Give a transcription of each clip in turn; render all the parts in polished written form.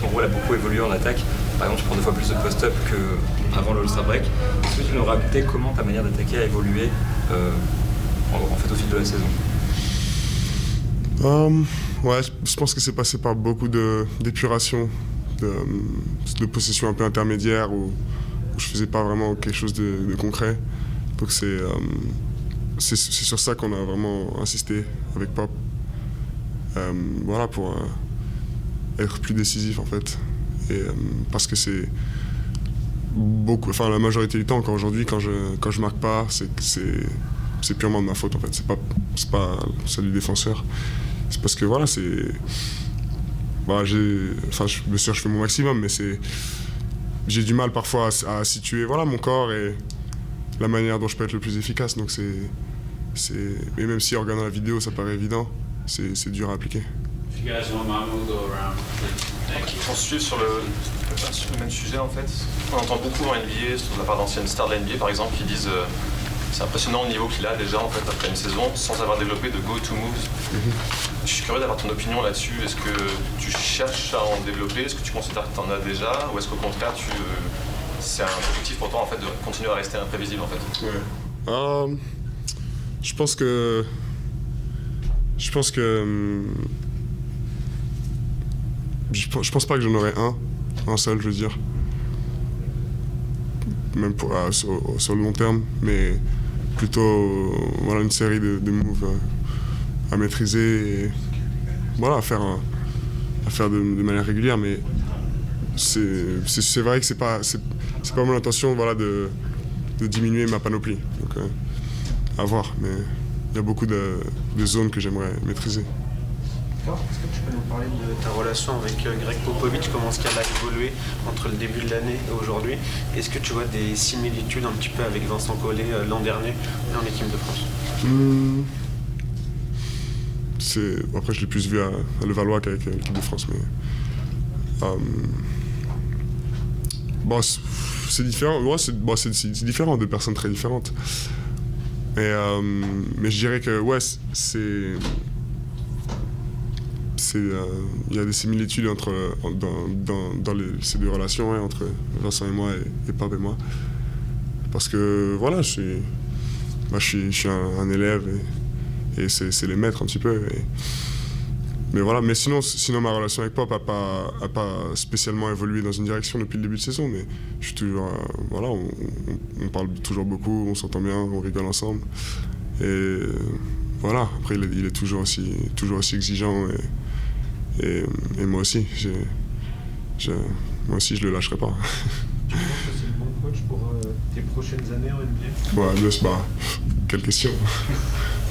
ton rôle a beaucoup évolué en attaque. Par exemple, tu prends 2 fois plus de post-up qu'avant le All-Star Break. Est-ce que tu nous racontais comment ta manière d'attaquer a évolué en fait, au fil de la saison? Ouais, je pense que c'est passé par beaucoup d'épuration, de possession un peu intermédiaire où je faisais pas vraiment quelque chose de concret. Donc c'est sur ça qu'on a vraiment insisté avec Pop. Voilà, pour être plus décisif en fait. Et parce que c'est beaucoup, enfin la majorité du temps, encore aujourd'hui, quand je marque pas, c'est purement de ma faute en fait. C'est pas celle du défenseur. C'est parce que voilà, bien sûr je fais mon maximum, mais j'ai du mal parfois à situer voilà mon corps et la manière dont je peux être le plus efficace. Donc mais même si en regardant la vidéo ça paraît évident, c'est dur à appliquer. Pour suivre sur le même sujet, en fait, on entend beaucoup en NBA, de la part d'anciennes stars de la NBA par exemple, qui disent c'est impressionnant le niveau qu'il a déjà en fait après une saison sans avoir développé de go-to moves. Je suis curieux d'avoir ton opinion là-dessus. Est-ce que tu cherches à en développer? Est-ce que tu considères que tu en as déjà? Ou est-ce qu'au contraire c'est un objectif pour toi en fait de continuer à rester imprévisible en fait? Ouais. Je pense que je pense pas que j'en aurais un seul, je veux dire, même sur le long terme, mais plutôt voilà une série de moves à maîtriser et voilà à faire de manière régulière. Mais c'est vrai que c'est pas mon intention voilà de diminuer ma panoplie. Donc à voir, mais il y a beaucoup de zones que j'aimerais maîtriser. Est-ce que tu peux nous parler de ta relation avec Greg Popovich, comment est-ce qu'elle a évolué entre le début de l'année et aujourd'hui? Est-ce que tu vois des similitudes un petit peu avec Vincent Collet l'an dernier en équipe de France? Après je l'ai plus vu à Levallois qu'avec l'équipe de France, mais c'est différent. Ouais, c'est différent, deux personnes très différentes. Mais je dirais que ouais, il y a des similitudes dans ces deux relations, hein, entre Vincent et moi et Pab et moi. Parce que voilà, je suis un élève et c'est les maîtres un petit peu. Mais voilà, mais sinon ma relation avec Pop a pas spécialement évolué dans une direction depuis le début de saison. Mais je suis toujours, voilà, on parle toujours beaucoup, on s'entend bien, on rigole ensemble. Et voilà, après il est toujours aussi exigeant et moi aussi, moi aussi je le lâcherai pas. Tu penses que c'est le bon coach pour tes prochaines années en NBA? Ouais, bien sûr, quelle question.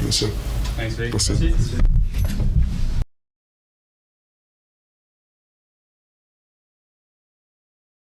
Bien sûr. Thanks, Vic. Merci.